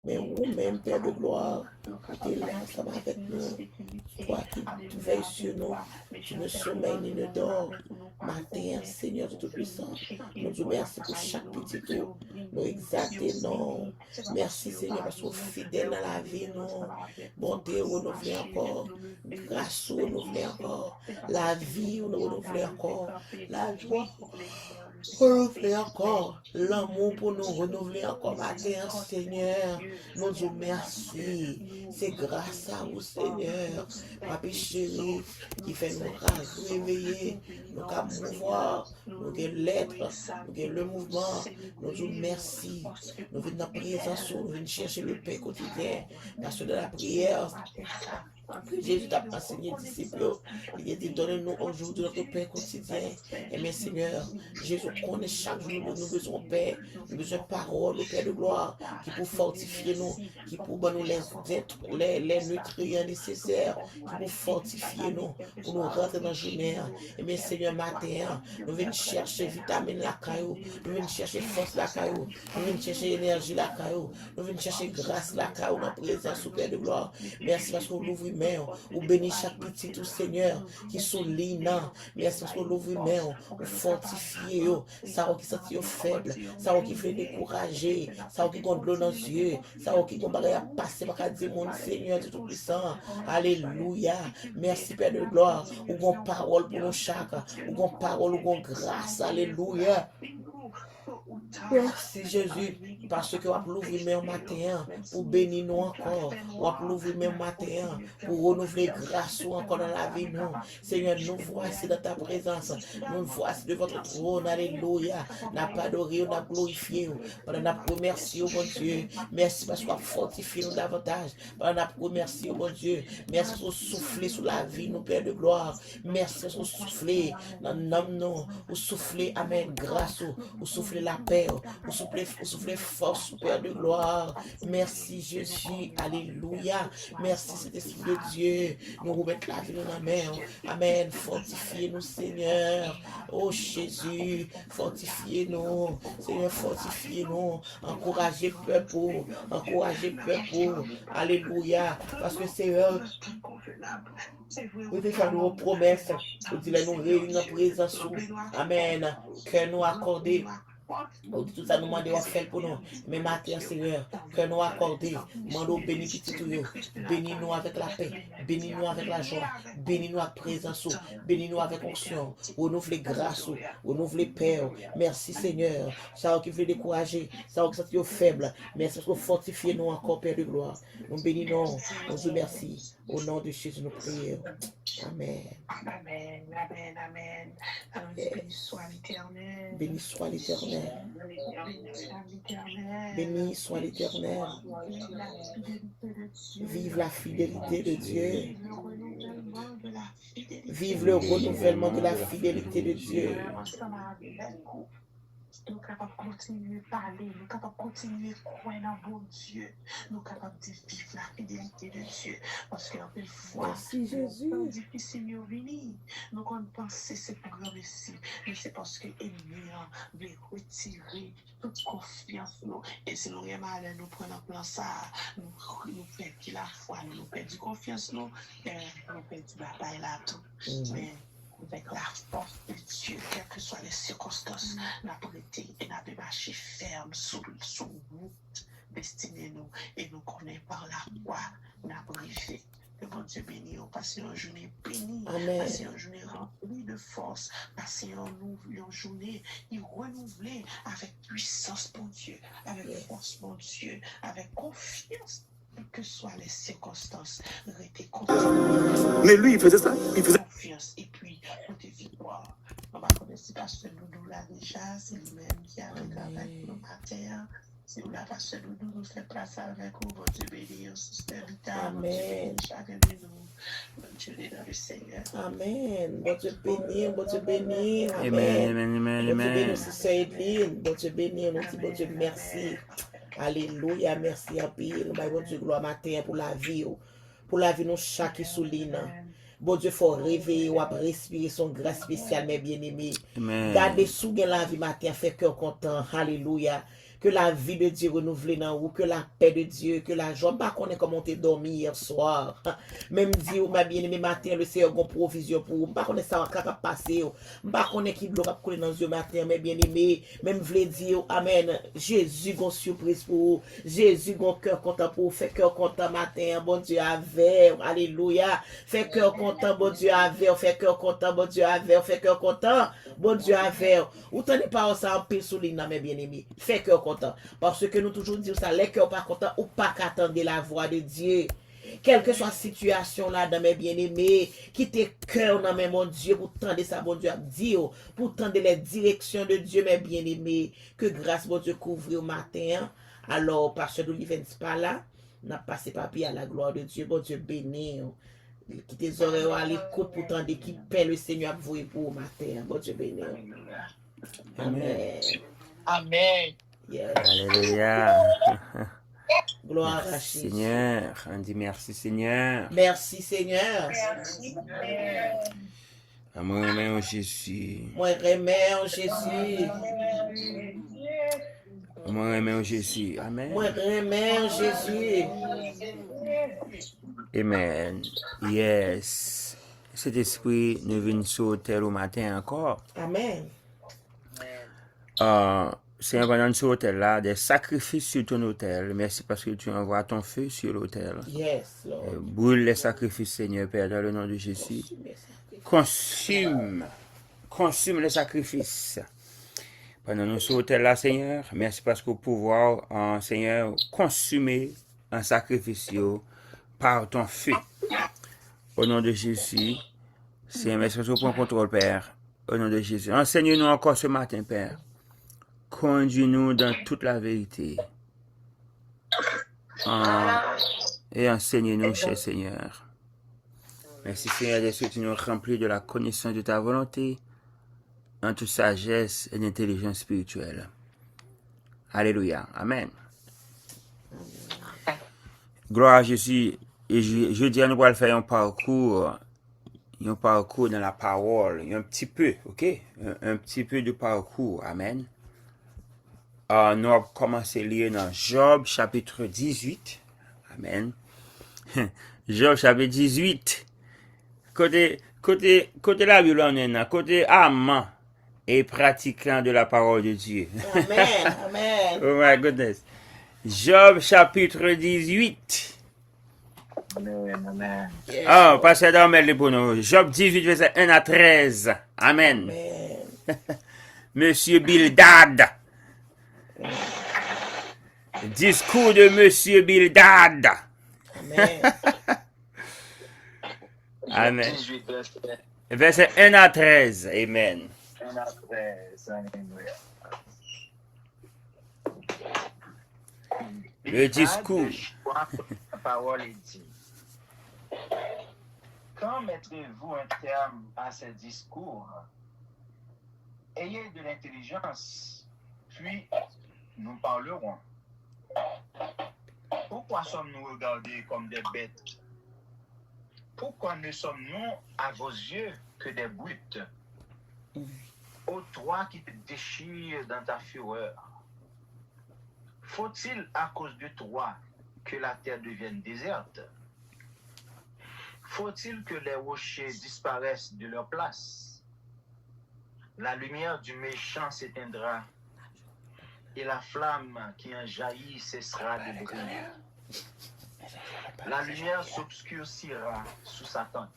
mais vous-même, Père de gloire, tu es là ensemble avec nous. Toi qui veilles sur nous, tu ne sommeilles ni ne dors. Matin, Seigneur Tout-Puissant, nous disons merci pour chaque petit tour. Nous exaltons. Merci, Seigneur, parce que vous fidèles dans la vie, nous. Bonté renouvelée encore. Grâce renouvelée encore. La vie renouvelée encore. La joie renouveler encore, l'amour pour nous renouveler encore matin, Seigneur. Nous vous merci. C'est grâce à vous, Seigneur. Papi chéri, qui fait nous réveiller, nous mouvoir, nous avons l'être, nous avons le mouvement. Nous vous merci. Nous venons dans la présence, nous venons chercher le pain quotidien, parce que de la prière, que Jésus t'a enseigné, disciples, il a dit, donnez-nous aujourd'hui notre pain quotidien. Et mes Seigneur, Jésus connaît chaque jour, nous besoin de paix, nous besoin de parole, le Père de gloire, qui pour fortifier nous, qui pour nous les nutriments nécessaires, qui pour fortifier nous, pour nous rentrer dans la journée. Et mes Seigneur, matin, nous venons chercher vitamine la caillou, nous venons chercher force la caillou, nous venons chercher énergie la caillou, nous venons chercher grâce la caillou dans la présence du Père de gloire. Merci parce qu'on l'ouvre main, ou bénit chaque petit tout Seigneur qui sont lina. Merci parce qu'on l'ouvre main, ou fortifier, ça qui sentit faible, ça qui fait décourager, ça qui compte l'eau dans les yeux, ça qui compte à passer par dire mon Seigneur tout puissant. Alléluia. Merci Père de gloire. Ou bon parole pour nous chaque, ou bon parole, ou bon grâce. Alléluia. Merci Jésus, parce que vous avez l'ouvrir matin pour bénir nous encore. Vous avez l'ouvrir matin pour renouveler grâce encore dans la vie. Nous, Seigneur, nous voici dans ta présence. Nous voici de votre trône. Alléluia. N'a pas adoré, n'a glorifié. N'a pas remercié, mon Dieu. Merci parce que vous avez fortifié nous davantage. N'a pas remercié, mon Dieu. Merci pour souffler sur la vie, nous, Père de gloire. Merci pour souffler dans l'âme, nous. Pour souffler, Amen, grâce, pour souffler la paix, pour souffler force, Père de gloire. Merci Jésus, alléluia. Merci Saint-Esprit de Dieu. Nous remettons la vie dans la main. Amen. Fortifiez-nous, Seigneur. Oh Jésus, fortifiez-nous. Seigneur, fortifiez-nous. Encouragez le peuple. Encouragez le peuple. Alléluia. Parce que Seigneur, vous devez faire nos promesses. Vous devez nous réunir en présence. Amen. Que nous accorder. Tout ça nous demande de faire pour nous. Mais matin, Seigneur, que nous accorder. Demandons bénis petit tout. Bénis-nous avec la paix. Bénis-nous avec la joie. Bénis-nous avec présence. Bénis-nous avec onction. Renouvelez grâce. Renouvelez paix. Merci Seigneur. Ça qui veut décourager. Ça qui sentit faible. Merci pour fortifier nous encore, Père de gloire. Nous bénissons. On vous remercie. Au nom de Jésus, nous prions. Amen. Amen. Amen. Amen. Béni soit l'Éternel. Béni soit l'Éternel. Béni soit l'Éternel. Vive la fidélité de Dieu. Vive le renouvellement de la fidélité de Dieu. Nous sommes capables de continuer à parler, nous sommes capables de continuer à croire dans bon Dieu, nous sommes capables de vivre la fidélité de Dieu. Parce qu'en une fois, merci Jésus. Nous difficile de venir, nous avons pensé ce programme ici, mais c'est parce que l'ennemi veut retirer toute confiance. Et si nous avons mal, nous prenons plan ça, nous perdons la foi, nous perdons confiance, nous perdons la bataille là tout. Mais avec la force de Dieu, quelles que soient les circonstances, nous avons été et nous avons marché ferme sur route destinée nous et nous connaissons par la foi, nous avons arrivé. Que mon Dieu béni, passer une journée bénie, passer une journée remplie de force, passer une journée renouvelée avec puissance pour Dieu, avec force pour Dieu, avec confiance. Quelles que soient les circonstances, restez confiant. Mais lui, il faisait ça. Il faisait confiance. Et puis, pour tes victoires. On va connaître si Pasteur Doudou là déjà, c'est lui-même qui a avec nos matin. Si vous la Pasteur Doudou nous fait place avec vous, votre Dieu béni, Sister Vita, Amen. Chacun de nous, votre Dieu dans le Seigneur. Amen. Votre béni, votre béni. Amen, amen, amen, amen. Votre Sister Edline, votre béni, notre merci. Alléluia, merci à Pile. Nous avons Dieu gloire matin pour la vie. Pour la vie, nous chaque qui souligne. Bon Dieu, il faut réveiller ou respirer son grâce spéciale, mes bien-aimés. Gardez sous la vie matin, fait cœur content. Alléluia. que la vie de Dieu renouvelée dans vous, que la paix de Dieu, que la joie. Pas qu'on est comment t'es dormi hier soir. Même Dieu, ma bien-aimée, matin, le Seigneur a provision pour vous. Pas qu'on est ça va passer. Pas qu'on est qui de l'eau va couler dans yeux matin, mes bien-aimés. Même voulez dire, amen. Jésus a une surprise pour vous. Jésus a un cœur content pour vous. Fait cœur content matin, bon Dieu avec. Alléluia. Fait cœur content, bon Dieu avec. Fait cœur content, bon Dieu avec. Fait cœur content, bon Dieu avec. Ou tenez pas ça en pile sous l'île, mes bien-aimés. Fait cœur content. Parce que nous toujours disons ça, les cœurs pas contents ou pas qu'attendre la voix de Dieu. Quelle que soit la situation là dans mes bien-aimés, qui tes cœurs dans mes mon Dieu pour tendre ça, bon Dieu à dire, pour tendre les directions de Dieu, mes bien-aimés. Que grâce, bon Dieu, couvre au matin. Alors, Pasteur Olivier pas là, n'a passé papier à la gloire de Dieu, bon Dieu béni. Qui tes oreilles à l'écoute pour tendre qui paie le Seigneur pour vous pour au matin. Bon Dieu béni. Amen. Amen. Yes. Alléluia. Gloire à Merci Jésus. Seigneur. On dit merci Seigneur. Merci Seigneur. Moi, remets Jésus. Moi remets en Jésus. Moi, remets Jésus. Amen. Moi remets en Jésus. Amen. Yes. Cet esprit nous vient sur l'autel au matin encore. Amen. Seigneur, pendant sur l'autel là, des sacrifices sur ton autel. Merci parce que tu envoies ton feu sur l'autel. Yes, Lord. Brûle les sacrifices, Seigneur, Père, dans le nom de Jésus. Consume les sacrifices. Pendant nous sur l'autel là, Seigneur, merci parce qu'au pouvoir, Seigneur, consumer un sacrifice par ton feu. Au nom de Jésus, Seigneur, merci parce que tu prends contrôle, Père. Au nom de Jésus. Enseigne-nous encore ce matin, Père. Conduis-nous dans toute la vérité. Et enseigne-nous, cher Seigneur. Merci, Seigneur, de ce que tu nous remplis de la connaissance de ta volonté, en toute sagesse et d'intelligence spirituelle. Alléluia. Amen. Gloire à Jésus. Et je dis à nous allons faire un parcours dans la parole, un petit peu, ok? Un petit peu de parcours. Amen. Nous allons commencer à lire dans Job chapitre 18. Amen. Job chapitre 18. Côté la Bible, on est là. Côté amant et pratiquant de la parole de Dieu. Amen. Amen. Oh my goodness. Job chapitre 18. Amen. Yes, Oh, Lord. passez dans le pour nous. Job 18, verset 1 à 13. Amen. Amen. Monsieur Bildad. Discours de Monsieur Bildad. Amen. Amen. 18 Verset 1 à 13. Amen. 1 à 13. Alléluia. Le discours. La parole est dit. Quand mettrez-vous un terme à ce discours? Ayez de l'intelligence, puis nous parlerons. Pourquoi sommes-nous regardés comme des bêtes? Pourquoi ne sommes-nous à vos yeux que des brutes? Ô toi qui te déchires dans ta fureur, faut-il à cause de toi que la terre devienne déserte? Faut-il que les rochers disparaissent de leur place? La lumière du méchant s'éteindra et la flamme qui en jaillit cessera de briller. La lumière s'obscurcira sous sa tente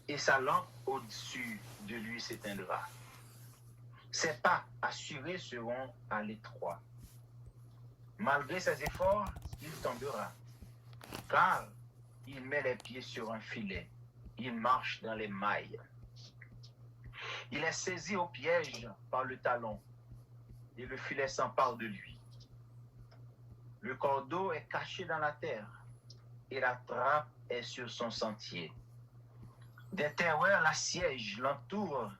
et sa lampe au-dessus de lui s'éteindra. Ses pas assurés seront à l'étroit. Malgré ses efforts, il tombera, car il met les pieds sur un filet, il marche dans les mailles. Il est saisi au piège par le talon, et le filet s'empare de lui. Le cordeau est caché dans la terre, et la trappe est sur son sentier. Des terreurs l'assiègent, l'entourent,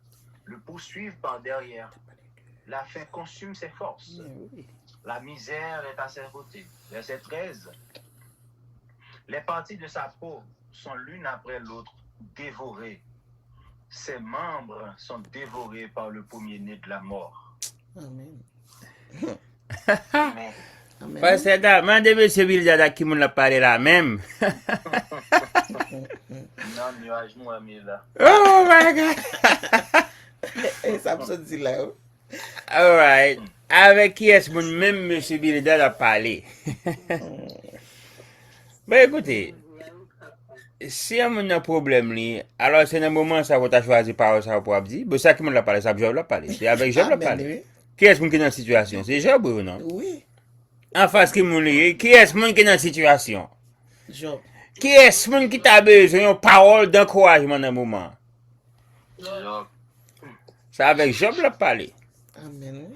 le poursuivent par derrière. La faim consume ses forces. La misère est à ses côtés. Verset 13. Les parties de sa peau sont l'une après l'autre dévorées. Ses membres sont dévorés par le premier-né de la mort. Amen. Amen. Amen. Pasteur Da, mande monsieur Bildad à qui moun l'a parlé là même. Non, nuage moi mais là. Oh my God. Et ça me dit là. Alright. Avec qui est-ce que même monsieur Bildad a parlé? Ben écoutez, si y a un problème, alors c'est un moment ça vous avez choisi par ça pour dire. Ben ça qui me l'a parlé, ça Job l'a parlé. C'est avec Job l'a parlé. Qui est-ce qui est dans la situation? C'est Job ou non? Oui. En face qui est qui est-ce qui est dans la situation? Job. Qui est-ce qui a besoin de parole d'encouragement dans le moment? Job. C'est avec Job l'a parlé. Amen.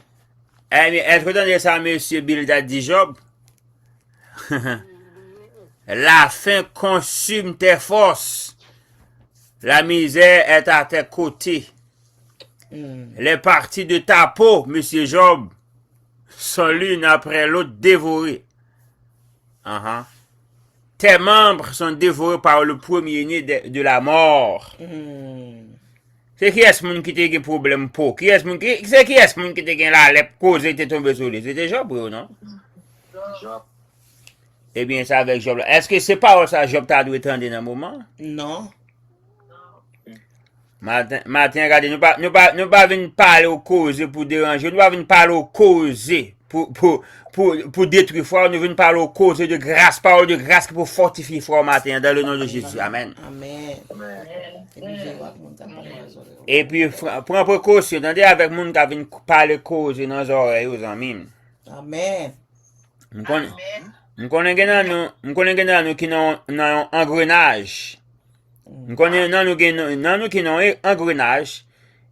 Est-ce que vous entendez ça, monsieur Bildad dit Job? La faim consume tes forces. La misère est à tes côtés. Les parties de ta peau, monsieur Job, sont l'une après l'autre dévorées. Tes membres sont dévorés par le premier-né de la mort. C'est qui est-ce qui a des problèmes pour? Qui est-ce qui a la lèpre causée de tomber sur lui? C'était Job ou non? Job. Eh bien, c'est avec Job. Est-ce que c'est pas ça Job t'a dû attendre dans un moment? Non. Matin, regardez, nous pas venir parler aux causes pour déranger, nous pas venir parler aux causes pour détruire foi, nous venons parler aux causes de grâce, parole de grâce pour fortifier foi matin dans le nom de Jésus. Amen. Amen. Et puis, prends précaution, attendez avec le monde qui vient parler cause dans les oreilles aux amis. Amen. Nous connaissons nous qui ont un engrenage. Nous connaissons nous qui ont un engrenage.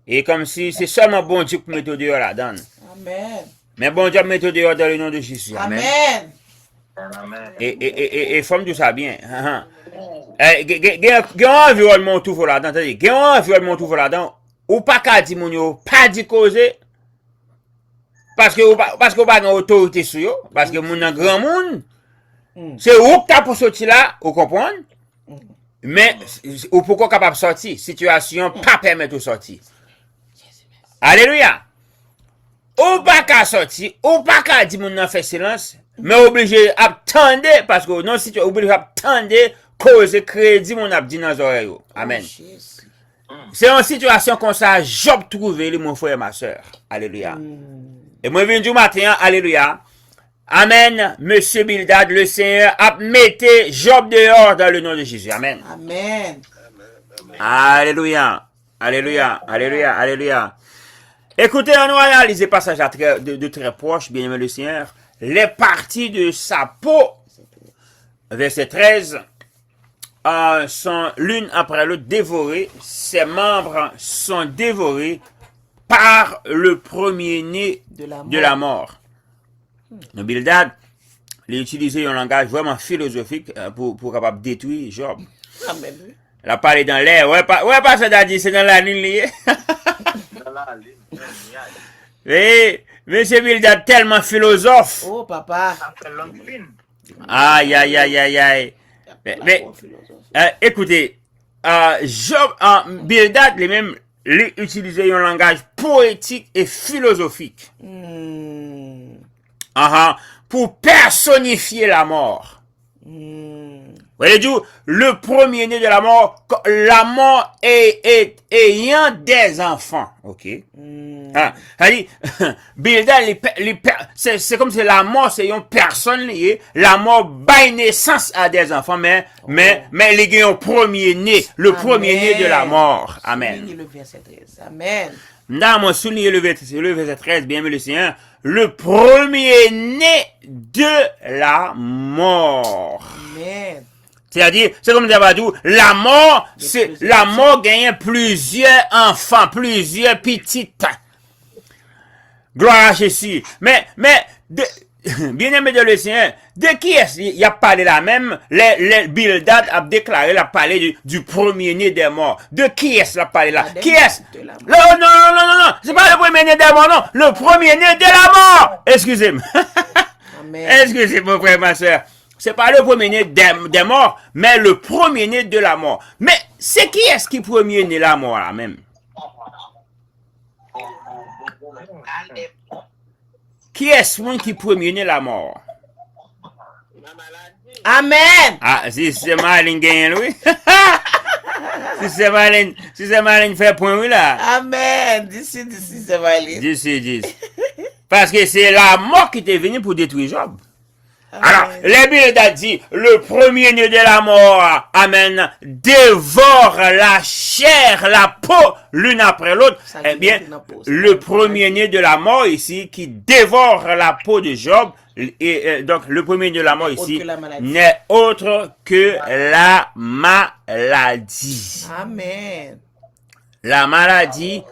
Et comme si c'est seulement bon Dieu pour mettre dehors là-dedans. Amen. Mais bon Dieu mettre dehors dans le nom de Jésus. Amen. Amen. Et forme tout ça bien. Il y a un environnement tout là-dedans. Il y a un environnement tout là-dedans. Ou pas qu'à dire mon pas dit causer. Parce que pas d'autorité sur eux. Parce que mon grand monde. C'est où que tu pour sortir là, vous comprenez? Mais, ou pourquoi capable de sortir? Situation pas permettre de sortir. Alléluia! Ou pas qu'à sortir, ou pas qu'à dire mon fait silence, mais obligé d'attendre, parce que non, si tu es obligé d'attendre, cause crédit mon abdi dans les oreilles. Amen. C'est une situation comme ça, Job trouvé, mon frère et ma soeur. Alléluia. Et moi, je viens du matin, alléluia. Amen, monsieur Bildad, le Seigneur a mis Job dehors dans le nom de Jésus. Amen. Amen. Alléluia. Alléluia. Alléluia. Alléluia. Écoutez, on va analyser le passage de très proche, bien aimé le Seigneur. Les parties de sa peau, verset 13, sont l'une après l'autre dévorées. Ses membres sont dévorés par le premier-né de la mort. Bildad, il a utilisé un langage vraiment philosophique pour capable détruire Job. Amen. Il a parlé dans l'air. Ouais, pas ça t'a dit, c'est dans la ligne. Dans la ligne. Oui, monsieur Bildad, tellement philosophe. Oh, papa. Ça fait long film. Aïe, aïe, aïe, aïe, aïe. Mais écoutez, Job, Bildad, lui-même, il utilisait un langage poétique et philosophique. Pour personnifier la mort. Voyez du le premier-né de la mort ayant des enfants, ok. Bildad, c'est comme si la mort c'est une personne liée, la mort baille naissance à des enfants, mais il y a un premier-né, le premier-né de la mort. Amen. Le verset 13. Amen. Nous souligner le verset 13, bien aimé le Seigneur, le premier-né de la mort. Amen. C'est-à-dire, c'est comme d'habitude, la mort gagne plusieurs enfants, plusieurs petites. Gloire à Jésus. Mais, bien aimé de le Seigneur, de qui est-ce qu'il a parlé là même, Bildad a déclaré, il a parlé du premier-né des morts. De qui est-ce qu'il a parlé là? Qui est-ce? Non, c'est pas le premier-né des morts, non, le premier-né de la mort. Excusez-moi. Excusez-moi, frère, ma soeur. C'est pas le premier-né des morts, mais le premier-né de la mort. Mais c'est qui est-ce qui premier-né la mort là même? Qui est-ce monde qui premier-né la mort? Amen. Ah, si c'est Marlene gagne, oui. Si c'est Marlene fait point, oui, là. Amen. D'ici, c'est valide. 10. Parce que c'est la mort qui était venue pour détruire Job. Alors, Amen. la Bible a dit, le premier-né de la mort, amen, dévore la chair, la peau, l'une après l'autre. Ça Eh qui bien, monte dans la peau, le premier-né de la mort ici, qui dévore la peau de Job, et donc le premier-né de la mort Autre ici, que la maladie. n'est autre que la maladie. Amen. La maladie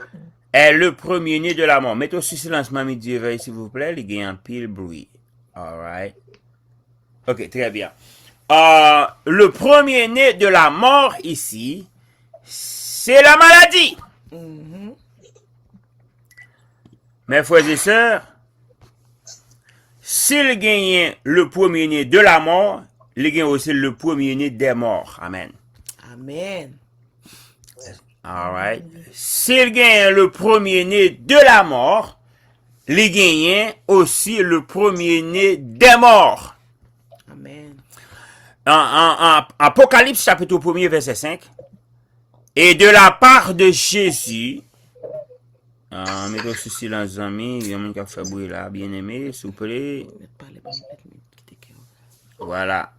est le premier-né de la mort. Mettez sous silence, mamie Dieu, veuille, s'il vous plaît, il y a un pile bruit. Alright. Ok, très bien. Le premier-né de la mort ici, c'est la maladie. Mhm. Mes frères et sœurs, s'il gagne le premier-né de la mort, il gagne aussi le premier-né des morts. Amen. Amen. Alright. S'il gagne le premier-né de la mort, il gagne aussi le premier-né des morts. Amen. En Apocalypse chapitre 1er verset 5, et de la part de Jésus, mettons sous silence, amis, il y a un qui a fait bruit là, bien aimé, s'il vous plaît. Voilà.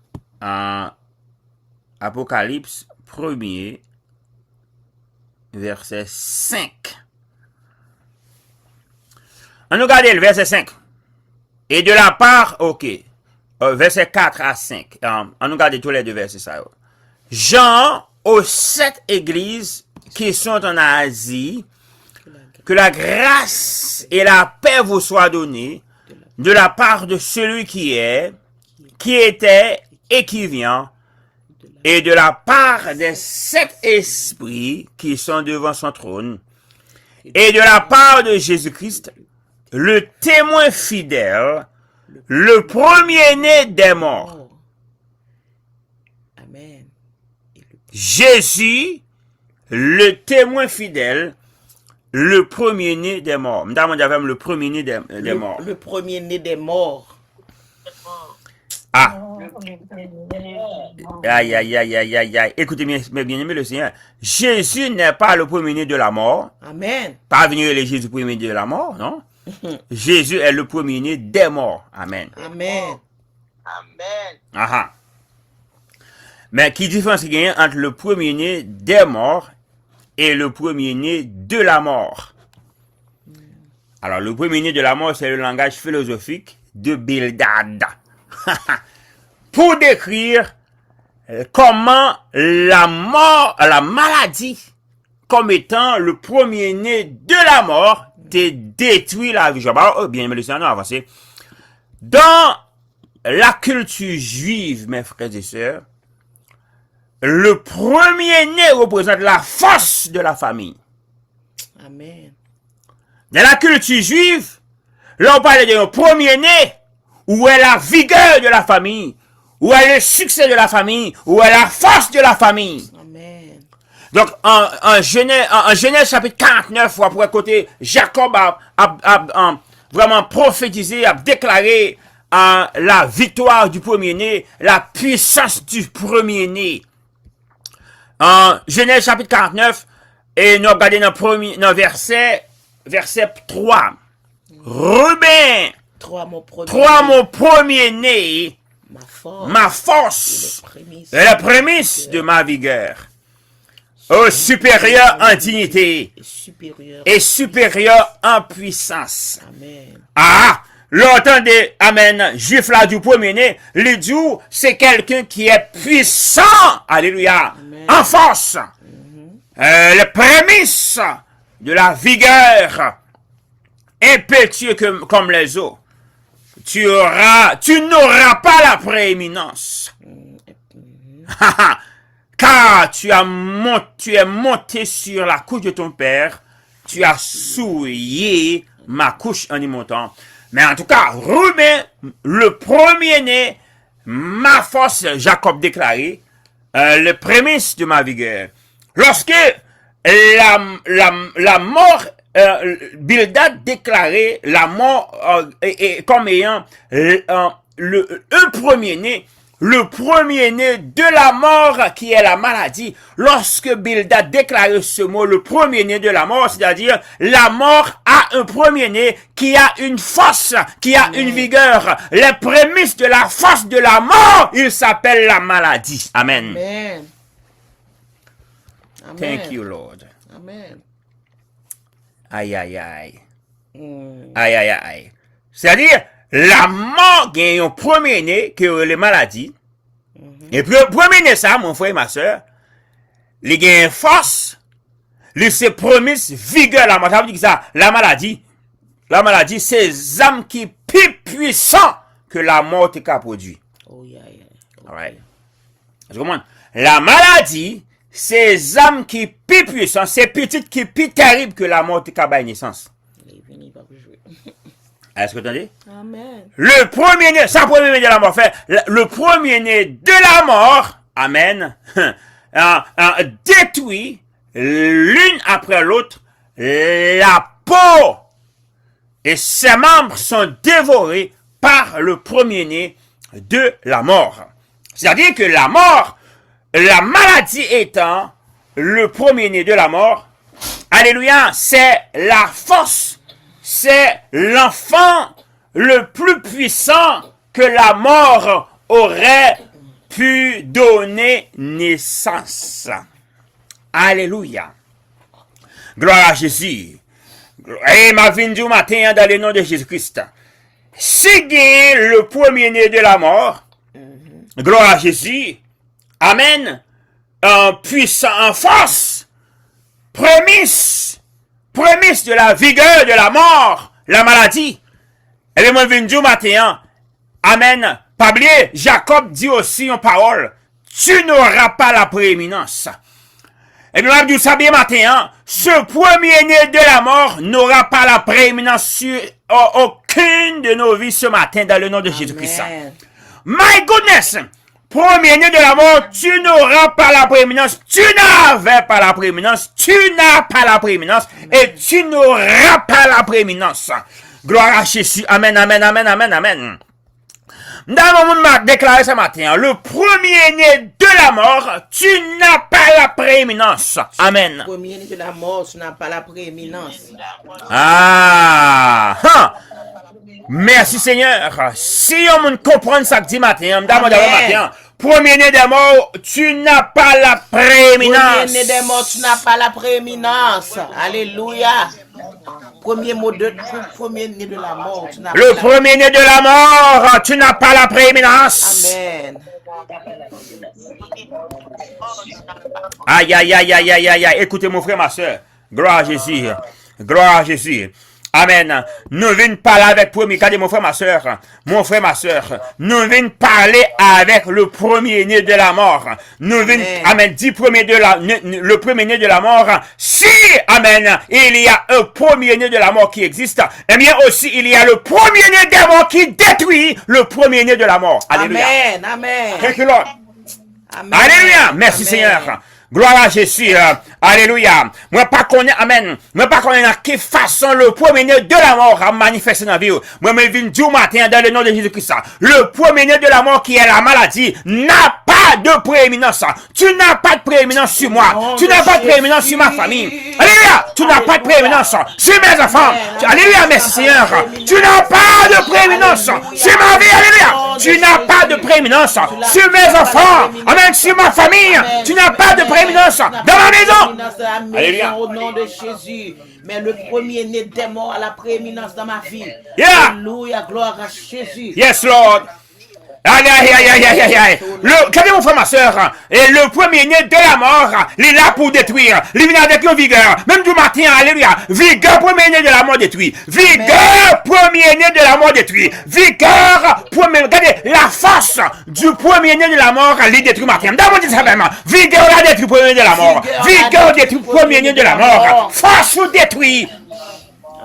Apocalypse 1er verset 5. On nous regarde le verset 5. Et de la part, ok. Verset 4 à 5. On nous regarde tous les deux versets. Ça. Jean, aux 7 églises qui sont en Asie, que la grâce et la paix vous soient données de la part de celui qui est, qui était et qui vient, et de la part des 7 esprits qui sont devant son trône, et de la part de Jésus-Christ, le témoin fidèle, le premier-né des morts. Amen. Jésus, le témoin fidèle, le premier-né des morts. Madame, on le premier-né des morts. Le premier-né des morts. Ah. Aïe, aïe, aïe, aïe, aïe, aïe. Écoutez bien, mes bien-aimés, le Seigneur. Jésus n'est pas le premier-né de la mort. Amen. Pas venir les Jésus premier-né de la mort, non? Jésus est le premier-né des morts. Amen. Amen. Amen. Ah. Mais qui différence il y a entre le premier-né des morts et le premier-né de la mort? Alors, le premier-né de la mort, c'est le langage philosophique de Bildad. Pour décrire comment la mort, la maladie, comme étant le premier-né de la mort, détruit la vie. Alors, bien, mais le Seigneur a avancé. Dans la culture juive, mes frères et sœurs, le premier-né représente la force de la famille. Amen. Dans la culture juive, là on parle d'un premier-né, où est la vigueur de la famille, où est le succès de la famille, où est la force de la famille. Amen. Donc, en Genèse chapitre 49, ou après côté, Jacob a vraiment prophétisé, a déclaré la victoire du premier-né, la puissance du premier-né. En Genèse chapitre 49, et nous regardons dans verset 3. Ruben, Toi, mon premier-né, ma force, et la prémisse de ma vigueur. Ô supérieur en dignité et supérieur en puissance. Amen. Ah, l'entendez, amen, juif là du premier-né, le Dieu, c'est quelqu'un qui est puissant, alléluia, Amen. en force. Les prémices de la vigueur, impétueux comme les eaux. Tu n'auras pas la prééminence. Car tu es monté sur la couche de ton père, tu as souillé ma couche en y montant. Mais en tout cas, Ruben, le premier-né, ma force, Jacob déclaré, le prémisse de ma vigueur. Lorsque la mort Bildad déclarait la mort comme ayant un premier-né, le premier-né de la mort qui est la maladie. Lorsque Bildad déclarait ce mot, le premier-né de la mort, c'est-à-dire la mort a un premier-né qui a une force, qui a une vigueur. Les prémices de la force de la mort, il s'appelle la maladie. Amen. Amen. Amen. Thank you, Lord. Amen. Aïe, aïe, aïe. Aïe, aïe, aïe. C'est-à-dire, la mort gagne un premier-né qui est les maladies. Et puis, le premier-né, ça, mon frère et ma soeur, il gagne force, il se promet vigueur. La mort, ça veut dire que ça, la maladie, c'est les âmes qui sont plus puissants que la mort qui a produit. Oh, yeah, yeah. All right. Tu comprends? La maladie, c'est les âmes qui sont plus puissantes, c'est petites qui sont plus terribles que la mort qui a naissance. Est-ce que tu entends? Amen. Le premier-né, ça premier-né de la mort, fait, le premier-né de la mort, amen, détruit l'une après l'autre la peau et ses membres sont dévorés par le premier-né de la mort. C'est-à-dire que la mort, la maladie étant le premier-né de la mort, alléluia, c'est la force, c'est l'enfant le plus puissant que la mort aurait pu donner naissance. Alléluia. Gloire à Jésus. Et ma vie du matin dans le nom de Jésus-Christ. C'est le premier-né de la mort. Gloire à Jésus. Amen. En puissant, en force. Prémisse de la vigueur de la mort, la maladie. Et bien, moi, je viens du matin. Amen. Pas oublier, Jacob dit aussi en parole, tu n'auras pas la prééminence. Et bien, je dis bien matin, ce premier-né de la mort n'aura pas la prééminence sur aucune de nos vies ce matin dans le nom de Jésus-Christ. My goodness! Premier-né de la mort, tu n'auras pas la prééminence, tu n'avais pas la prééminence, tu n'as pas la prééminence, et tu n'auras pas la prééminence. Gloire à Jésus. Amen, amen, amen, amen, amen. Dans le monde m'a déclaré ce matin, le premier-né de la mort, tu n'as pas la prééminence. Amen. Premier-né de la mort, tu n'as pas la prééminence. Ah! Hein. Merci Seigneur. Si on me comprend ça que dit matin, matin, premier-né des morts, tu n'as pas la prééminence. Premier-né des morts, tu n'as pas la prééminence. Alléluia. Premier-né de la mort, tu n'as pas le premier-né de la mort, tu n'as pas la prééminence. Amen. Aïe, aïe, aïe, aïe, aïe, aïe, aïe. Écoutez mon frère, ma soeur. Gloire à Jésus. Gloire à Jésus. Amen. Nous venons parler avec premier. Regardez mon frère, ma soeur. Mon frère, ma soeur. Nous venons parler avec le premier-né de la mort. Nous venons, amen, le premier-né de la mort. Si, amen, il y a un premier-né de la mort qui existe, eh bien aussi, il y a le premier-né des morts qui détruit le premier-né de la mort. Alléluia. Amen. Amen. Thank you, Lord. Amen. Alléluia. Merci, Amen. Seigneur. Gloire à Jésus. Alléluia. Moi, pas connaître, amen. Moi, pas connaître dans quelle façon le premier-né de la mort a manifesté dans la vie. Moi, je viens du matin dans le nom de Jésus-Christ. Le premier-né de la mort qui est la maladie n'a pas de prééminence. Tu n'as pas de prééminence sur moi. Tu n'as pas de prééminence sur ma famille. Alléluia. Tu n'as pas de prééminence sur mes enfants. Alléluia. Merci, Seigneur. Tu n'as pas de prééminence sur ma vie. Alléluia. Tu n'as pas de prééminence sur mes enfants. Amen. Sur ma famille. Tu n'as pas de prééminence dans ma maison. Alléluia. Au nom de Jésus. Mais le premier-né des morts a la prééminence dans ma vie. Yeah. Alléluia. Gloire à Jésus. Yes, Lord. Aïe, aïe, aïe, aïe, aïe, aïe, aïe. Regardez mon frère, ma soeur. Et le premier-né de la mort, il est là pour détruire. Il vient avec une vigueur. Même du matin, alléluia. Vigueur, premier-né de la mort détruit. Vigueur, premier-né de la mort détruit. Vigueur, premier. Regardez, la force du premier-né de la mort, il détruit matin. D'abord, dit ça même. Vigueur, la détruit premier-né de la mort. Vigueur, détruit premier-né de la mort. Force ou détruit.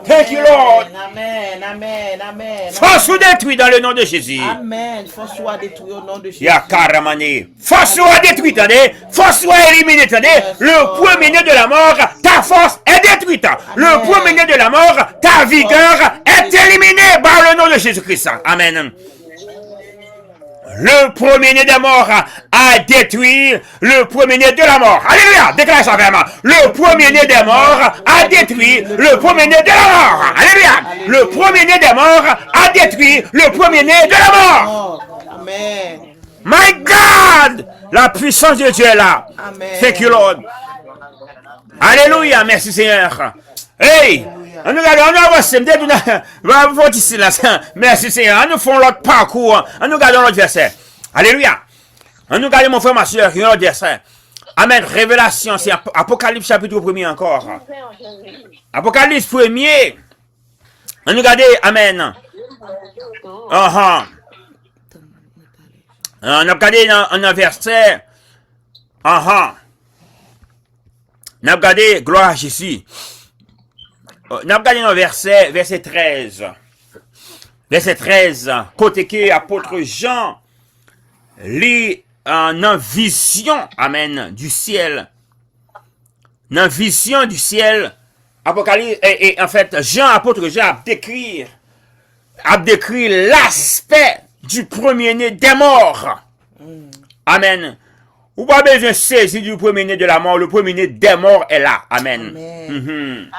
Thank you, Lord. Amen, amen, amen. Force ou détruit dans le nom de Jésus. Amen. Force soit détruite au nom de Jésus. Yakaramane. Force soit détruite, attendez. Force soit éliminée, attendez. Le premier-né de la mort t'a ta force est détruite. Le premier-né de la mort, ta vigueur est éliminée par le nom de Jésus-Christ. Amen. Le premier-né des morts a détruit le premier-né de la mort. Alléluia! Déclare ça vraiment. Le premier-né des morts a détruit le premier-né de la mort. Alléluia! Le premier-né des morts a détruit le premier-né de la mort. Amen. My God! La puissance de Dieu est là. Amen. Thank you, Lord. Alléluia. Merci, Seigneur. Hey! On nous regarde, on avance, ici, là. Merci Seigneur. On nous fait l'autre parcours. On nous regarde l'autre verset. Alléluia. On nous regarde mon frère, ma soeur, qui est l'autre verset. Amen. Révélation, c'est Apocalypse chapitre 1er encore. Apocalypse 1er. On nous regarde, Amen. On a regardé dans un verset. On a regardé, gloire à Jésus. Nous avons regardé dans verset 13. Verset 13. Côté que l'apôtre Jean lit en vision, amen, du ciel. Dans vision du ciel, Apocalypse, et en fait, apôtre Jean a décrit l'aspect du premier-né des morts. Amen. Ou pas besoin de saisir du premier-né de la mort, le premier-né des morts est là. Amen. Amen.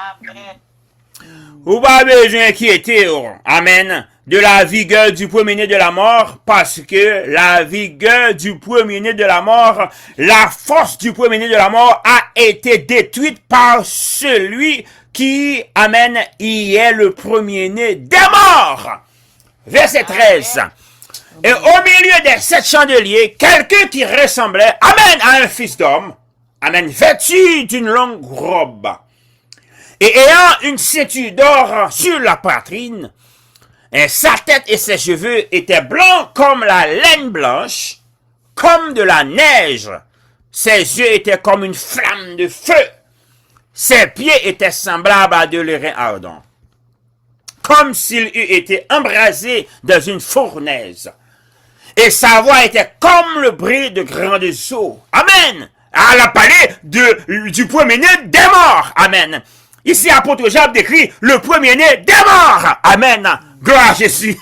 Ou pas besoin d'inquiéter, amen, de la vigueur du premier-né de la mort, parce que la vigueur du premier-né de la mort, la force du premier-né de la mort a été détruite par celui qui, amen, y est le premier-né des morts. Verset 13. Et au milieu des 7 chandeliers, quelqu'un qui ressemblait, amen, à un fils d'homme, amen, vêtu d'une longue robe, et ayant une ceinture d'or sur la poitrine, et sa tête et ses cheveux étaient blancs comme la laine blanche, comme de la neige. Ses yeux étaient comme une flamme de feu. Ses pieds étaient semblables à de l'airain ardent, comme s'il eût été embrasé dans une fournaise. Et sa voix était comme le bruit de grandes eaux. Amen. Elle a parlé du premier-né des morts. Amen. Ici, apôtre Jean décrit le premier-né des morts. Amen. Gloire à Jésus.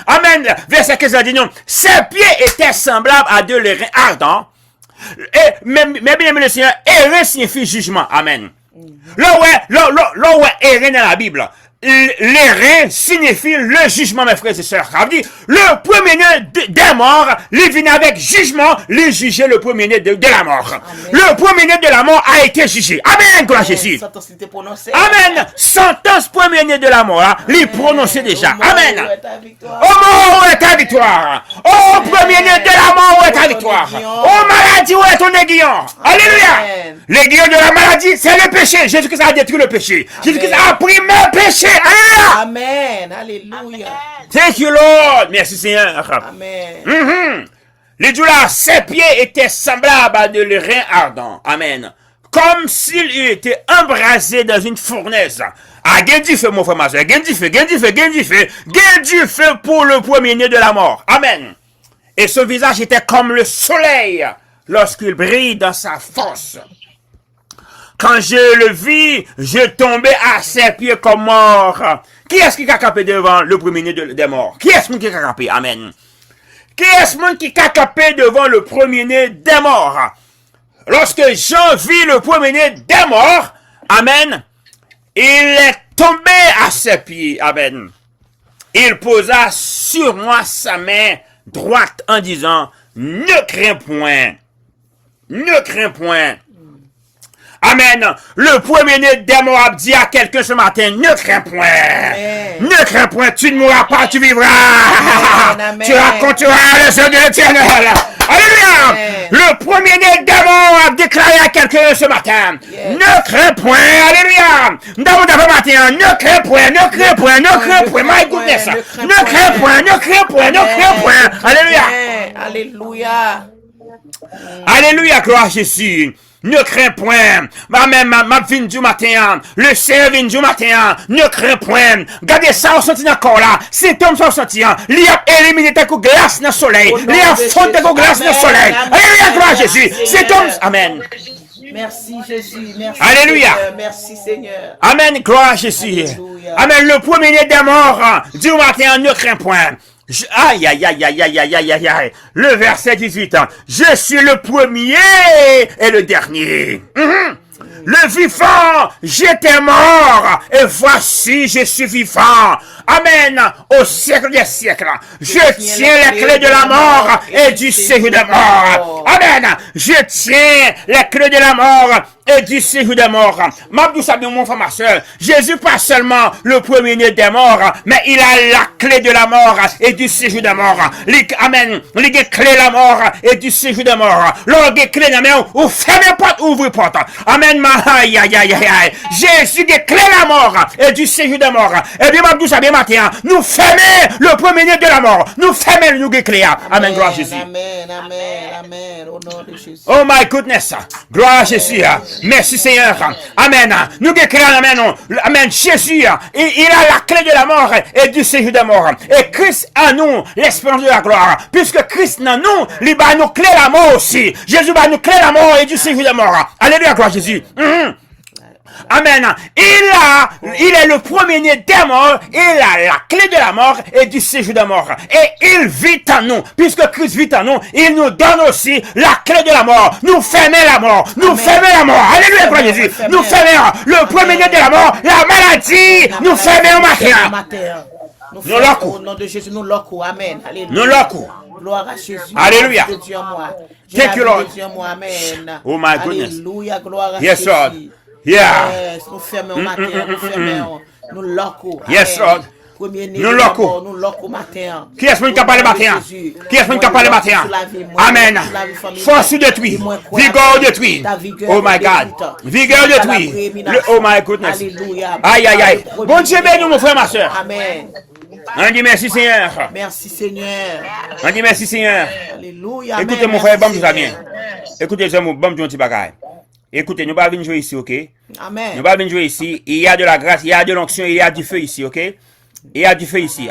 Amen. Verset 15 dit non. Ses pieds étaient semblables à de l'airain ardent. Mais bien aimé le Seigneur, airain signifie jugement. Amen. Là où est airain dans la Bible, l'airain signifie le jugement, mes frères et sœurs. Ça veut dire, le premier-né des morts, il vient avec jugement, il jugeait le premier-né de la mort. Amen. Le premier-né de la mort a été jugé. Amen, gloire à Jésus. Amen. Sentence premier-né de la mort, il prononcé déjà. Amen. Oh mort, où est ta victoire? Oh premier-né de la mort, où est ta victoire? Oh maladie, où est ton aiguillon? Alléluia. L'aiguillon de la maladie, c'est le péché. Jésus-Christ a détruit le péché. Jésus-Christ a pris mes péchés. Amen. Alléluia. Thank you, Lord. Merci, Seigneur. Amen. Les jours là, ses pieds étaient semblables à de l'airain ardent. Amen. Comme s'il eût été embrasé dans une fournaise. Ah, gain du feu, mon frère, ma soeur. Gain du feu, gain du feu, gain du feu. Gain du feu pour le premier-né de la mort. Amen. Et son visage était comme le soleil lorsqu'il brille dans sa force. Quand je le vis, je tombais à ses pieds comme mort. Qui est-ce qui a capé devant le premier-né des morts? Qui est-ce qui a capé? Amen. Qui est-ce qui a capé devant le premier-né des morts? Lorsque Jean vit le premier-né des morts, amen, il est tombé à ses pieds, amen. Il posa sur moi sa main droite en disant, ne crains point, ne crains point. Amen. Le premier-né des morts a dit à quelqu'un ce matin, ne crains point. Amen. Ne crains point, tu ne mourras pas, tu vivras. Amen. Tu raconteras les œuvres de l'Éternel. Alléluia. Amen. Le premier-né des morts a déclaré à quelqu'un ce matin, ne crains point. Alléluia. Nous avons d'abord matin, ne crains point, ne crains point, ne crains point. My goodness. Ne crains point, ne crains point, ne crains point. Alléluia. Alléluia. Alléluia, gloire à Jésus. Ne crains point. Ma vin du matin. Le Seigneur vin du matin. Ne crains point. Gardez ça au senti dans le corps là. Cet homme sont senti. Il a éliminé ta glace dans le soleil. Il a fondé ta glace dans le soleil. Alléluia, gloire à Jésus. Cet homme, amen. Merci Jésus. Merci. Alléluia. Seigneur. Merci Seigneur. Amen, gloire à Jésus. Alléluia. Amen, le premier des morts, Dieu matin, ne crains point. Aïe, aïe, aïe, aïe, aïe, aïe, aïe, aïe, aïe. Le verset 18, je suis le premier et le dernier. Le vivant, j'étais mort, et voici, je suis vivant. Amen. Au siècle des siècles, je tiens les clés de la mort et du séjour des morts. Amen. Je tiens les clés de la mort et du séjour des morts. M'abdou Sabine, mon frère, ma soeur, Jésus pas seulement le premier-né des morts, mais il a la clé de la mort et du séjour des morts. Amen. Il a clé de la mort et du séjour des morts. L'on a clé de la mort, ou fermez porte, ouvrez porte. Amen. Aïe, aïe, aïe, aïe, aïe. Jésus a clé de la mort et du séjour des morts. Et bien, M'abdou Sabine, matin, nous fermons le premier-né de la mort. Nous fermons nous clé. Amen. Gloire à Jésus. Amen, amen, amen. Au nom de Jésus. Oh my goodness. Gloire à Jésus. Merci Seigneur. Amen. Nous déclarons, amen. Amen. Jésus, il a la clé de la mort et du séjour des morts. Et Christ en nous, l'espérance de la gloire. Puisque Christ en nous, il va nous clé la mort aussi. Jésus va nous clé la mort et du séjour des morts. Alléluia, gloire à Jésus. Amen. Il est le premier-né des morts. Il a la clé de la mort et du séjour des morts. Et il vit en nous. Puisque Christ vit en nous, il nous donne aussi la clé de la mort. Nous fermons la mort. Nous fermons la mort. Alléluia, gloire à Jésus. Nous fermons le premier-né de la mort, la maladie. Nous fermons au matin. Nous loquons. Au nom de Jésus, nous loquons. Amen. Alléluia. Nous loquons. Gloire à Jésus. Alléluia. Thank you, Lord. Amen. Oh my goodness. Alléluia, gloire à Yes, Jésus. Lord. Yeah. Yes, nous fermons au matin, nous fermons, nous loquons. Yes, Lord. Nous loquons. Nous loquons matin. Qui est-ce qui parle le matin? Qui est-ce qui parle le matin? Amen. Force détruit. Vigueur détruit. Oh my God. Vigueur détruit. Oh my goodness. Aïe, aïe, aïe. Bon Dieu bénis mon frère, ma soeur. Amen. On dit merci Seigneur. Merci Seigneur. On dit merci Seigneur. Alléluia. Écoutez mon frère, bon tout ça bien. Écoutez, je bon un petit bagage. Écoutez, nous ne allons pas venir jouer ici, ok? Amen. Nous ne allons pas venir jouer ici. Il y a de la grâce, il y a de l'onction, il y a du feu ici, ok? Il y a du feu ici.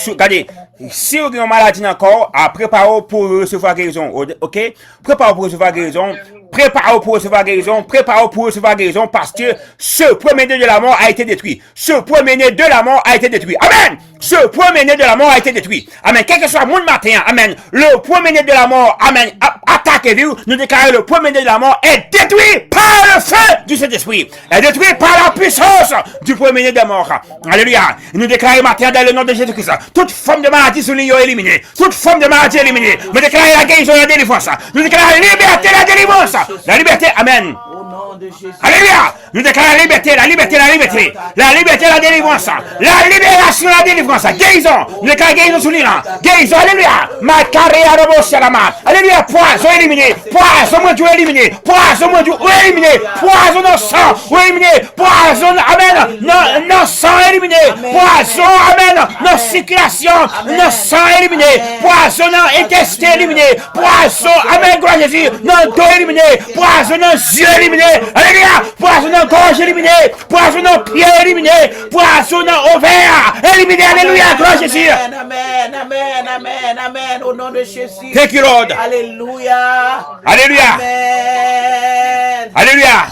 Regardez, si vous avez une maladie encore, préparez-vous pour recevoir guérison, ok? Préparez-vous pour recevoir guérison. Préparez-vous pour recevoir guérison. Préparez-vous pour recevoir guérison parce que ce premier-né de la mort a été détruit. Ce premier-né de la mort a été détruit. Amen. Ce premier-né de la mort a été détruit. Amen. Quel que soit mon matin, amen. Le premier-né de la mort, amen. Attaquez-vous. Nous déclarons le premier-né de la mort est détruit par le feu du Saint-Esprit. Est détruit par la puissance du premier-né de la mort. Alléluia. Nous déclarons matin dans le nom de Jésus-Christ. Toute forme de maladie sur l'île est éliminée. Toute forme de maladie est éliminée. Nous déclarons la guérison et la délivrance. Nous déclarons la liberté et la délivrance. La liberté, amen. Au nom de Jésus. Alléluia. Nous déclarons la liberté, la liberté, la liberté. La liberté, la délivrance. La libération, la délivrance. Guérison. Nous déclarons guérison sur l'île. Guérison, alléluia. Ma carrière de main. Alléluia. Poison éliminé. Poison mon Dieu éliminé. Poison mon Dieu éliminé. Poison dans sang éliminé. Poison, amen. Non sang éliminé. Poison, amen. Non circulation. Non sang éliminé. Poison dans intestin éliminé. Poison, amen. Gloire à Jésus. Non dos éliminé. Poison dans yeux éliminé. Alléluia. Poison dans gorge éliminé. Poison dans pied éliminé. Poison dans ovaire éliminé. Alléluia. Gloire à Jésus. Amen, amen, amen, amen. Au nom de Jésus. Thank you, Lord. Alléluia. Alléluia. Amen. Alléluia.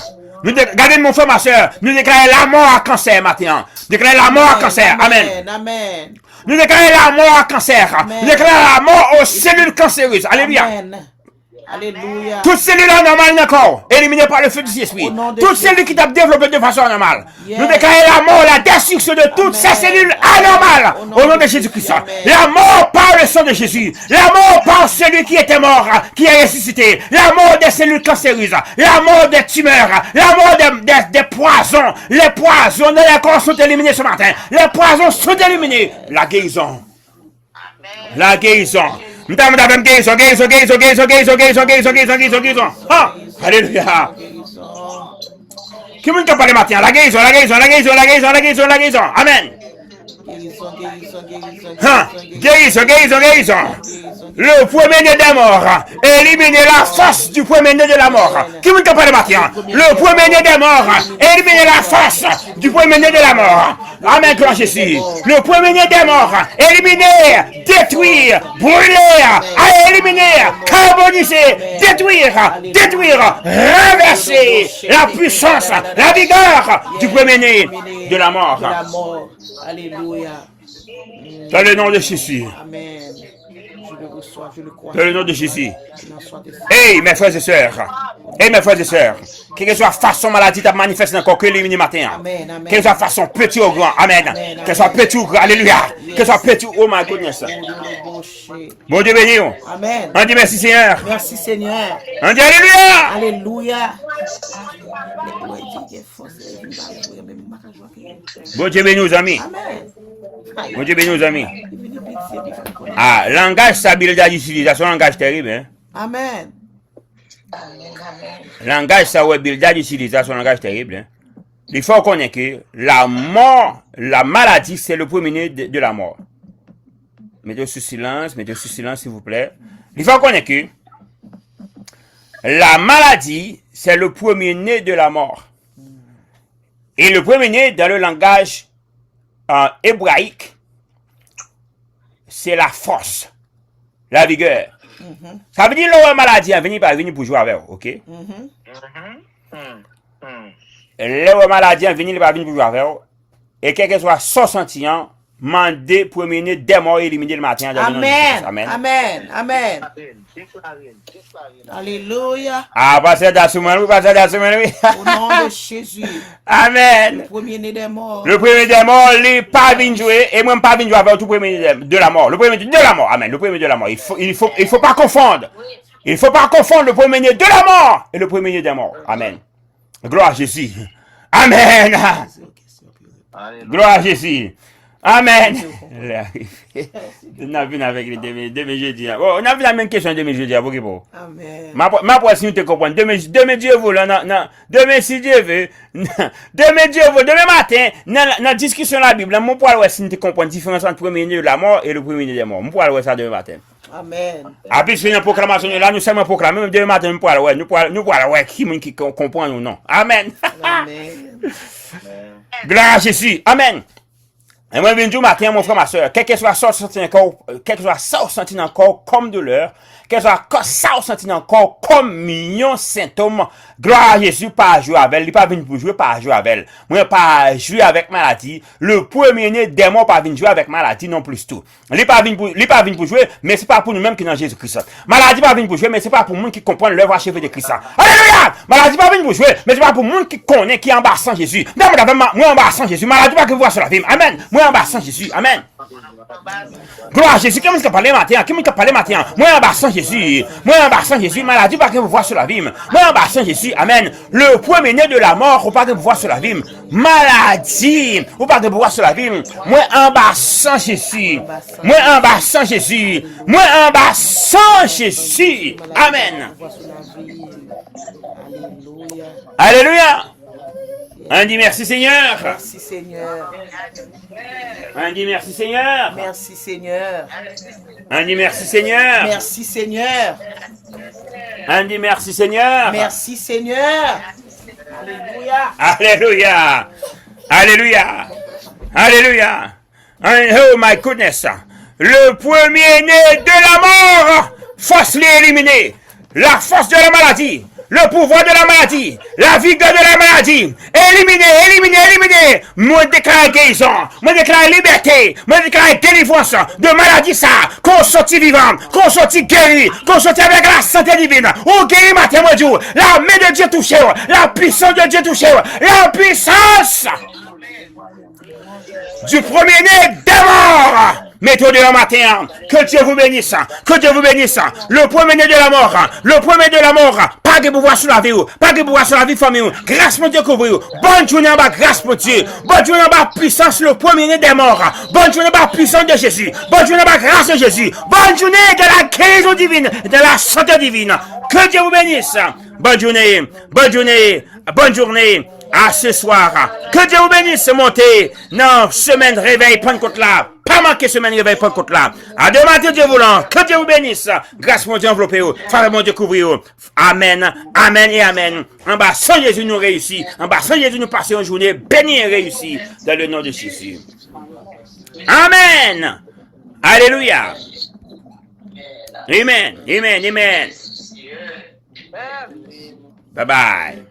Regardez mon frère, ma soeur. Nous déclarons la mort à cancer maintenant. Déclarons la mort à cancer. Amen. Amen. Nous déclarons la mort à cancer. Nous déclarons la mort aux cellules cancéreuses. Alléluia. Amen. Alléluia. Toutes cellules anormales dans le corps, éliminées par le feu du Saint-Esprit. Toutes cellules qui doivent développer de façon anormale. Nous déclarons la mort, la destruction de toutes ces cellules anormales. Au nom de Jésus-Christ. La mort par le sang de Jésus. La mort par celui qui était mort, qui est ressuscité. La mort des cellules cancéreuses. La mort des tumeurs. La mort des poisons. Les poisons dans les corps sont éliminés ce matin. Les poisons sont éliminés. La guérison. La guérison. Nous avons guérison. Ah, alléluia. Qui m'a parlé matin? La guérison. Amen. Guérison. Le premier-né des morts. Éliminez la force du premier-né de la mort. Qui vous parle matin? Le premier-né des morts. Éliminez la force du premier-né de la mort. Amen, gloire à Jésus. Le premier-né des morts. Éliminer, détruire, brûler, éliminer, carboniser, détruire, renverser la puissance, la vigueur du premier-né de la mort. Alléluia. Dans le nom de Jésus. Amen. Je le reçois, je le crois. Dans le nom de Jésus. Qu'il en soit de ça. Hey, mes frères et sœurs. Hey, mes frères et sœurs. Quelle que soit la façon maladie de manifester dans le corps que l'éliminer matin. Amen, amen. Quelle que soit la façon petit ou grand. Amen. Quelle soit petit ou grand. Alléluia. Quelle soit petit. Oh my goodness. Bon Dieu béni. Amen. On dit merci Seigneur. Merci Seigneur. On dit Alléluia. Alléluia. Bon Dieu béni aux amis. Amen. Bon Dieu béni aux amis. Ah, langage stable d'utilisation, langage terrible. Hein? Amen. Langage ça ouais, Bildad d'utilisation, langage terrible. Hein? Il faut connaître que la mort, la maladie, c'est le premier de la mort. Mettez sous silence, s'il vous plaît. Il faut connaître que la maladie, c'est le premier-né de la mort. Et le premier-né, dans le langage hébraïque, c'est la force, la vigueur. Ça veut dire que la maladie a venu pour jouer avec vous, ok? La maladie a venu pour jouer avec vous. Et quel que soit son sentiment, mandez premier-né des morts éliminer le matin. Amen. Amen. Amen. Amen. Alléluia. Ah, pasteur Dassoumane, oui, pasteur Dassoumane, oui. Au nom de Jésus. Amen. Le premier-né des morts. Le premier des morts, il pas venu jouer, et moi, pas venu jouer avec tout premier de la mort. Le premier de la mort. Amen. Le premier de la mort. Il faut pas confondre. Il faut pas confondre le premier de la mort et le premier des morts. Amen. Gloire à Jésus. Amen. Gloire à Jésus. Amen. On a vu avec les demi jeudi. On a vu la même question demi jeudi. Amen. Ma poisse, si nous te comprenons. Demain Dieu veut, demain si Dieu veut, demain Dieu veut, demain matin, dans la discussion de la Bible, mon poil, si nous te comprenons la différence entre le premier de la mort et le premier des morts. Mon poil, ça demain matin. Amen. Après, c'est une proclamation là, nous sommes proclamés, même demain matin, nous poil, qui comprend ou non. Amen. Amen. Gloire à Jésus. Amen. Et moi, je viens du matin, mon frère, ma soeur, quel que soit ça, senti encore comme douleur, quel que soit ça, senti encore comme million symptômes, gloire à Jésus, pas jouer avec elle, il pas venu pour jouer, pas jouer avec elle. Moi, pas jouer avec maladie. Le premier-né des morts pas venu jouer avec maladie, non plus tout. Il pas venu pour jouer, mais c'est pas pour nous-mêmes qui dans Jésus-Christ. Maladie pas venu pour jouer, mais c'est pas pour nous qui comprennent l'œuvre achevée de Christ. Alléluia! Maladie pas venu pour jouer, mais c'est pas pour nous qui connaît, qui embrasse Jésus. Non, moi, embrasse Jésus. Maladie pas que vous voyez sur la vie. Amen. Moi, embrasse Jésus. Amen. Gloire à Jésus. Comment est-ce que parler matin? Comment est-ce que parler matin? Moi, embrasse Jésus. Moi, embrasse Jésus. Maladie pas que vous voyez sur la vie. Moi, embrasse Jésus. Amen. Le premier-né de la mort, ou pas que vous voyez sur la vie. Maladie, ou pas que vous voyez sur la vie. Moi, embrasse Jésus. Moi, embrasse Jésus. Moi, embrasse Jésus. Amen. Alléluia. On dit merci Seigneur. Merci Seigneur. On dit merci Seigneur. Merci Seigneur. On dit merci Seigneur. Merci Seigneur. On dit merci Seigneur. Merci Seigneur. Alléluia. Alléluia. Alléluia. Alléluia. Oh my goodness. Le premier-né de la mort, force l'éliminer. La force de la maladie. Le pouvoir de la maladie, la vigueur de la maladie, éliminer. Moi déclare guérison, moi déclare liberté, moi déclare délivrance de maladie ça, qu'on sortit vivant, qu'on sortit guéri, qu'on sortit avec la santé divine. On guérit matin, moi Dieu, la main de Dieu touchée, la puissance de Dieu touchée, la puissance du premier-né des morts. Mettez de la matin, que Dieu vous bénisse, que Dieu vous bénisse. Le premier-né de la mort, pas Pas de pouvoir sur la vie, pas de pouvoir sur la vie famille. Grâce mon Dieu couvrir. Bonne journée en bas, grâce mon Dieu. Bonne journée en bas, puissance le premier des morts. Bonne journée en bas, puissance de Jésus. Bonne journée en bas, grâce de Jésus. Bonne journée de la guérison divine, de la santé divine. Que Dieu vous bénisse. Bonne journée, bonne journée, bonne journée. À ce soir. Que Dieu vous bénisse, montez. Non, semaine réveil, Pentecôte là. Pas manquer semaine réveil, Pentecôte là. À demain, Dieu voulant. Que Dieu vous bénisse. Grâce mon Dieu enveloppé. Frère mon Dieu couvrir. Amen. Amen et amen. En bas, sans Jésus nous réussit. En bas, sans Jésus nous passer une journée bénie et réussie. Dans le nom de Jésus. Amen. Alléluia. Amen. Amen. Amen. Bye bye.